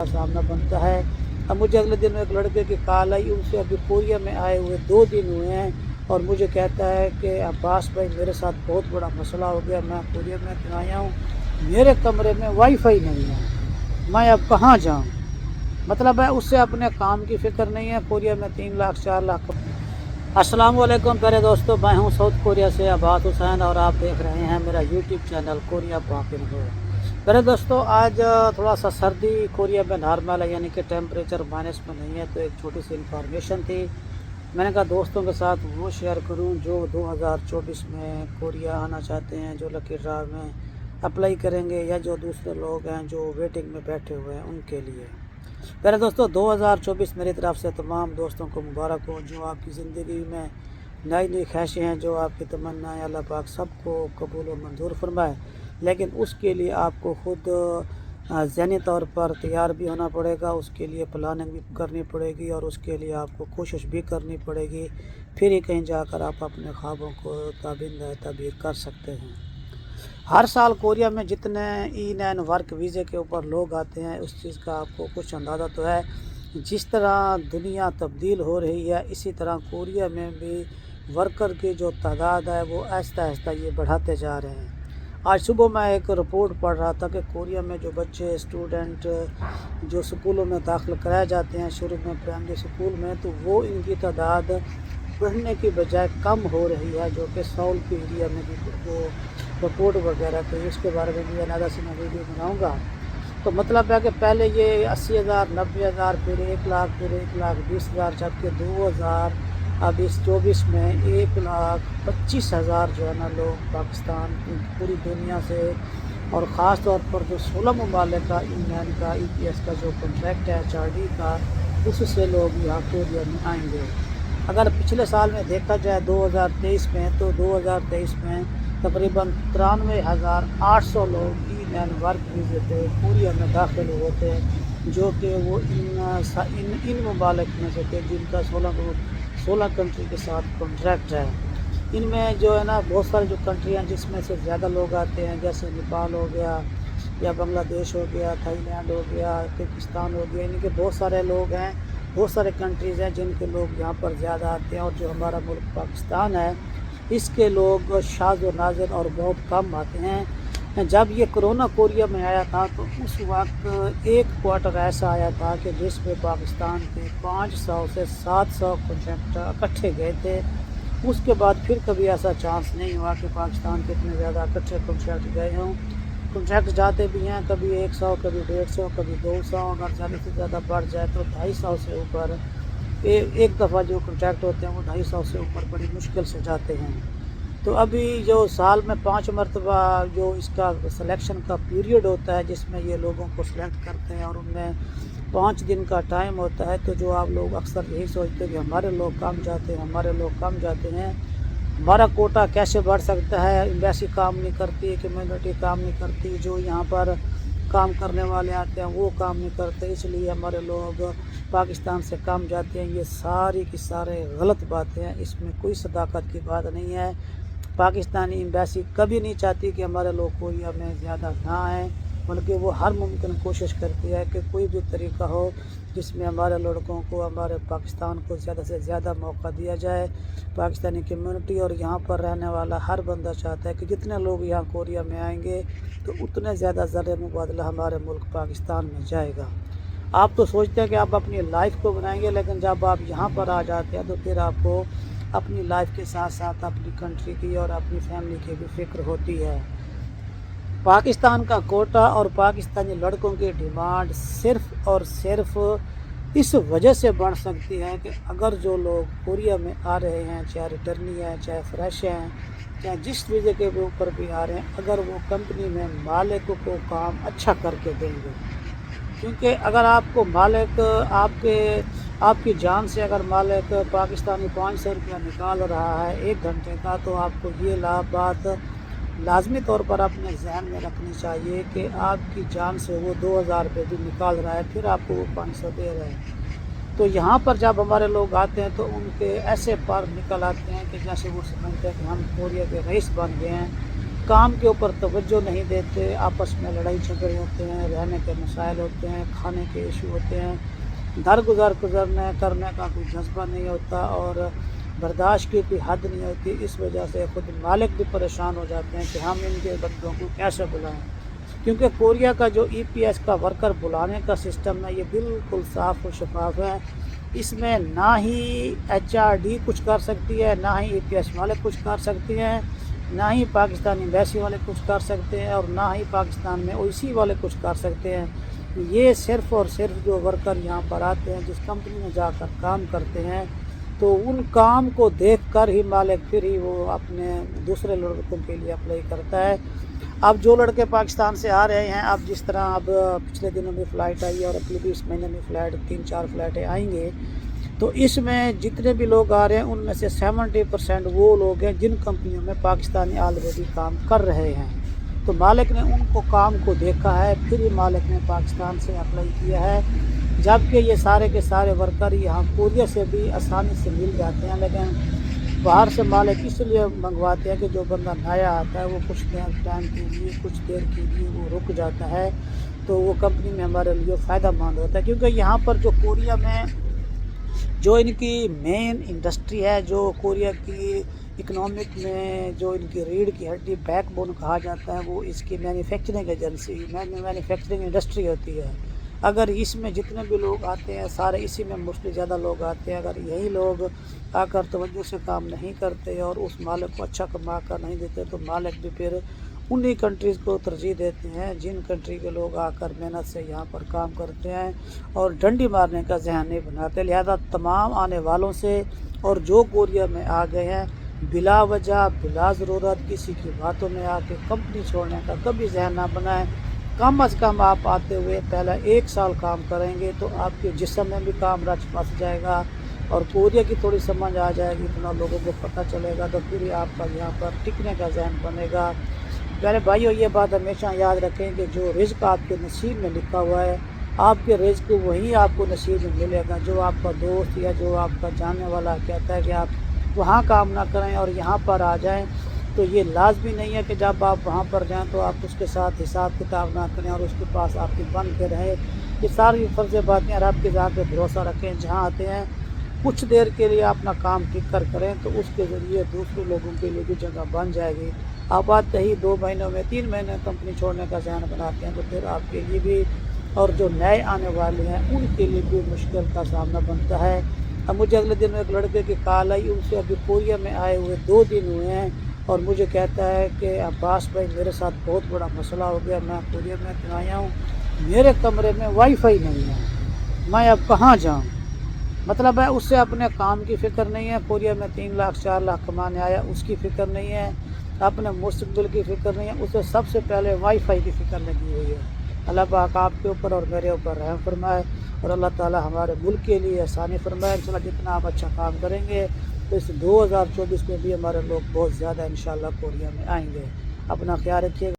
सामना बनता है। अब मुझे अगले दिन एक लड़के की कॉल आई, उनसे अभी कोरिया में आए हुए 2 दिन हुए हैं और मुझे कहता है कि अब्बास भाई मेरे साथ बहुत बड़ा मसला हो गया, मैं कोरिया में आया हूँ, मेरे कमरे में वाईफाई नहीं है, मैं अब कहाँ जाऊँ। मतलब है उससे अपने काम की फ़िक्र नहीं है। कोरिया में 3 लाख 4 लाख। अस्सलाम वालेकुम प्यारे दोस्तों, मैं हूँ साउथ कोरिया से अब्बास हुसैन और आप देख रहे हैं मेरा यूट्यूब चैनल कोरिया पाकिन हो। प्यारे दोस्तों, आज थोड़ा सा सर्दी कोरिया में नॉर्मल है, यानी कि टेम्परेचर माइनस में नहीं है, तो एक छोटी सी इन्फॉर्मेशन थी। मैंने कहा दोस्तों के साथ वो शेयर करूं जो 2024 में कोरिया आना चाहते हैं, जो लकी ड्रा में अप्लाई करेंगे या जो दूसरे लोग हैं जो वेटिंग में बैठे हुए हैं उनके लिए। प्यारे दोस्तों, 2024 मेरी तरफ से तमाम दोस्तों को मुबारक हो। जो आपकी ज़िंदगी में नई नई ख्वाहिशें हैं, जो आपकी तमन्नाएं, अल्लाह पाक सबको कबूल और मंजूर फरमाए। लेकिन उसके लिए आपको खुद ज़हनी तौर पर तैयार भी होना पड़ेगा, उसके लिए प्लानिंग भी करनी पड़ेगी और उसके लिए आपको कोशिश भी करनी पड़ेगी। फिर ही कहीं जाकर आप अपने ख्वाबों को ताबीर कर सकते हैं। हर साल कोरिया में जितने इन वर्क वीज़े के ऊपर लोग आते हैं, उस चीज़ का आपको कुछ अंदाज़ा तो है। जिस तरह दुनिया तब्दील हो रही है, इसी तरह कोरिया में भी वर्कर की जो तादाद है वो आहिस्ता आहिस्ता ये बढ़ाते जा रहे हैं। आज सुबह मैं एक रिपोर्ट पढ़ रहा था कि कोरिया में जो बच्चे स्टूडेंट जो स्कूलों में दाखिल कराए जाते हैं शुरू में प्राइमरी स्कूल में, तो वो इनकी तादाद बढ़ने की बजाय कम हो रही है, जो कि सौल के एरिया में भी वो रिपोर्ट वगैरह तो उसके बारे में भी अलग से मैं वीडियो बनाऊँगा। तो मतलब है कि पहले ये 80,000 90,000 फिर 1 लाख फिर 1,20,000, जबकि 2000 अब इस 24 में 1,25,000 जो है ना लोग पाकिस्तान पूरी दुनिया से और ख़ास तौर पर जो 16 ममालिक का ईमान का EPS का जो कॉन्ट्रैक्ट है HRD का, उससे लोग यहाँ कोरिया में आएंगे। अगर पिछले साल में देखा जाए 2023 में, तो 2023 में तकरीबन 93,800 लोग ईमान वर्क वीज़े पे कोरिया में दाखिल हुए थे, जो कि वो इन ममालिक में से थे जिनका 16 कंट्री के साथ कॉन्ट्रैक्ट है। इनमें जो है ना बहुत सारी जो कंट्री हैं जिसमें से ज़्यादा लोग आते हैं, जैसे नेपाल हो गया या बांग्लादेश हो गया, थाईलैंड हो गया, पाकिस्तान हो गया, इनके बहुत सारे लोग हैं, बहुत सारे कंट्रीज़ हैं जिनके लोग यहाँ पर ज़्यादा आते हैं। और जो हमारा मुल्क पाकिस्तान है, इसके लोग शाज़ व नाज़िर और बहुत कम आते हैं। जब ये कोरोना कोरिया में आया था तो उस वक्त एक क्वार्टर ऐसा आया था कि जिसमें पाकिस्तान के 500 से 700 कॉन्ट्रैक्ट इकट्ठे गए थे। उसके बाद फिर कभी ऐसा चांस नहीं हुआ कि पाकिस्तान के इतने ज़्यादा इकट्ठे कॉन्ट्रैक्ट गए हों। कॉन्ट्रैक्ट जाते भी हैं, कभी 100, कभी 150, कभी 200, अगर ज़्यादा से ज़्यादा बढ़ जाए तो 250 से ऊपर एक दफ़ा जो कॉन्ट्रैक्ट होते हैं वो 250 से ऊपर बड़ी मुश्किल से जाते हैं। तो अभी जो साल में 5 मरतबा जो इसका सिलेक्शन का पीरियड होता है, जिसमें ये लोगों को सिलेक्ट करते हैं और उनमें 5 दिन का टाइम होता है, तो जो आप लोग अक्सर यही सोचते हैं कि हमारे लोग कम जाते हैं, हमारे लोग कम जाते हैं, हमारा कोटा कैसे बढ़ सकता है, एम्बेसी काम नहीं करती, कम्युनिटी काम नहीं करती, जो यहाँ पर काम करने वाले आते हैं वो काम नहीं करते, इसलिए हमारे लोग पाकिस्तान से कम जाते हैं। ये सारी की सारे गलत बातें हैं, इसमें कोई सदाकत की बात नहीं है। पाकिस्तानी एम्बेसी कभी नहीं चाहती कि हमारे लोग कोरिया में ज़्यादा ना आएँ, बल्कि वो हर मुमकिन कोशिश करती है कि कोई भी तरीका हो जिसमें हमारे लड़कों को, हमारे पाकिस्तान को ज़्यादा से ज़्यादा मौका दिया जाए। पाकिस्तानी कम्युनिटी और यहाँ पर रहने वाला हर बंदा चाहता है कि जितने लोग यहाँ कोरिया में आएंगे तो उतने ज़्यादा ज़र मुबादला हमारे मुल्क पाकिस्तान में जाएगा। आप तो सोचते हैं कि आप अपनी लाइफ को बनाएंगे, लेकिन जब आप यहाँ पर आ जाते हैं तो फिर आपको अपनी लाइफ के साथ साथ अपनी कंट्री की और अपनी फैमिली की भी फ़िक्र होती है। पाकिस्तान का कोटा और पाकिस्तानी लड़कों की डिमांड सिर्फ़ और सिर्फ इस वजह से बढ़ सकती है कि अगर जो लोग कोरिया में आ रहे हैं, चाहे रिटर्नी हैं, चाहे फ्रेश हैं, चाहे जिस वीज़े के ऊपर भी आ रहे हैं, अगर वो कंपनी में मालिक को काम अच्छा करके देंगे। क्योंकि अगर आपको मालिक आपकी जान से अगर मालिक पाकिस्तानी 500 रुपया निकाल रहा है 1 घंटे का, तो आपको ये बात लाजमी तौर पर अपने जहन में रखनी चाहिए कि आपकी जान से वो 2,000 रुपये भी निकाल रहा है, फिर आपको वो 500 दे रहे हैं। तो यहाँ पर जब हमारे लोग आते हैं तो उनके ऐसे पर निकल आते हैं कि जैसे वो समझते हैं कि हम कोरिया के रईस बन गए हैं। काम के ऊपर तवज्जो नहीं देते, आपस में लड़ाई झगड़े होते हैं, रहने के मसाइल होते हैं, खाने के इशू होते हैं, दरगुजर करने का कोई जज्बा नहीं होता और बर्दाश्त की कोई हद नहीं होती। इस वजह से खुद मालिक भी परेशान हो जाते हैं कि हम इनके बंदों को कैसे बुलाएं, क्योंकि कोरिया का जो EPS का वर्कर बुलाने का सिस्टम है ये बिल्कुल साफ़ और शफाफ है। इसमें ना ही HRD कुछ कर सकती है, ना ही EPS वाले कुछ कर सकती हैं, ना ही पाकिस्तानी एम्बेसी वाले कुछ कर सकते हैं और ना ही पाकिस्तान में OIC वाले कुछ कर सकते हैं। ये सिर्फ़ और सिर्फ जो वर्कर यहाँ पर आते हैं, जिस कंपनी में जाकर काम करते हैं, तो उन काम को देखकर ही मालिक फिर ही वो अपने दूसरे लड़कों के लिए अप्लाई करता है। अब जो लड़के पाकिस्तान से आ रहे हैं, अब जिस तरह अब पिछले दिनों में फ़्लाइट आई और अगले भी इस महीने में फ़्लाइट 3-4 फ़्लाइटें आएंगे, तो इसमें जितने भी लोग आ रहे हैं उनमें से 70% वो लोग हैं जिन कंपनियों में पाकिस्तानी ऑलरेडी काम कर रहे हैं। तो मालिक ने उनको काम को देखा है, फिर ही मालिक ने पाकिस्तान से अप्लाई किया है। जबकि ये सारे के सारे वर्कर यहाँ कोरिया से भी आसानी से मिल जाते हैं, लेकिन बाहर से मालिक इसलिए मंगवाते हैं कि जो बंदा नया आता है वो कुछ टाइम के लिए, कुछ देर के लिए वो रुक जाता है, तो वो कंपनी में हमारे लिए फ़ायदा मंद होता है। क्योंकि यहाँ पर जो कोरिया में जो इनकी मेन इंडस्ट्री है, जो कोरिया की इकनॉमिक में जो इनकी रीढ़ की हड्डी बैकबोन कहा जाता है, वो इसकी मैन्युफैक्चरिंग एजेंसी मैन्युफैक्चरिंग इंडस्ट्री होती है। अगर इसमें जितने भी लोग आते हैं सारे इसी में मोस्टली ज़्यादा लोग आते हैं। अगर यही लोग आकर तवज्जो से काम नहीं करते और उस मालिक को अच्छा कमा कर नहीं देते, तो मालिक भी फिर उन्हीं कंट्रीज़ को तरजीह देते हैं जिन कंट्री के लोग आकर मेहनत से यहाँ पर काम करते हैं और डंडी मारने का जहन नहीं बनाते। लिहाजा तमाम आने वालों से और जो कोरिया में आ गए हैं, बिला वजह बिला ज़रूरत किसी की बातों में आके कंपनी छोड़ने का कभी जहन ना बनाएं। कम अज़ कम आप आते हुए पहला 1 साल काम करेंगे तो आपके जिस्म में भी काम रच बस जाएगा और कोरिया की थोड़ी समझ आ जाएगी, इतना लोगों को पता चलेगा, तो फिर ही आपका यहाँ पर टिकने का जहन बनेगा। प्यारे भाइयों, ये बात हमेशा याद रखें कि जो रिज़्क़ आपके नसीब में लिखा हुआ है, आपके रिज़्क़ वही आपको नसीब में मिलेगा। जो आपका दोस्त या जो आपका जानने वाला कहता है कि आप वहाँ काम ना करें और यहाँ पर आ जाएं, तो ये लाज़मी नहीं है कि जब आप वहाँ पर जाएं तो आप उसके साथ हिसाब किताब ना करें और उसके पास आपकी बन के रहें। ये सारी फ़र्ज़ बातें रब की ज़ात पे भरोसा रखें। जहाँ आते हैं कुछ देर के लिए अपना काम ठीक कर करें तो उसके ज़रिए दूसरे लोगों के लिए भी जगह बन जाएगी। आप आते ही 2 महीनों में 3 महीने कंपनी छोड़ने का ज़हन बनाते हैं, तो फिर आपके लिए भी और जो नए आने वाले हैं उनके लिए भी मुश्किल का सामना बनता है। अब मुझे अगले दिन एक लड़के की कॉल आई, उनसे अभी कोरिया में आए हुए 2 दिन हुए हैं और मुझे कहता है कि अब्बास भाई मेरे साथ बहुत बड़ा मसला हो गया, मैं कोरिया में आया हूँ, मेरे कमरे में वाईफाई नहीं है, मैं अब कहाँ जाऊँ। मतलब है उससे अपने काम की फ़िक्र नहीं है, कोरिया में 3 लाख 4 लाख कमाने आया उसकी फ़िक्र नहीं है, अपने मुस्तकबिल की फ़िक्र नहीं है, उसे सबसे पहले वाईफाई की फ़िक्र लगी हुई है। अल्लाह पाक आपके ऊपर और मेरे ऊपर रहम फरमाए और अल्लाह ताला हमारे मुल्क के लिए आसानी फरमाए। इंशाल्लाह जितना आप अच्छा काम करेंगे तो इस 2024 में भी हमारे लोग बहुत ज़्यादा इंशाल्लाह कोरिया में आएंगे। अपना ख्याल रखिएगा।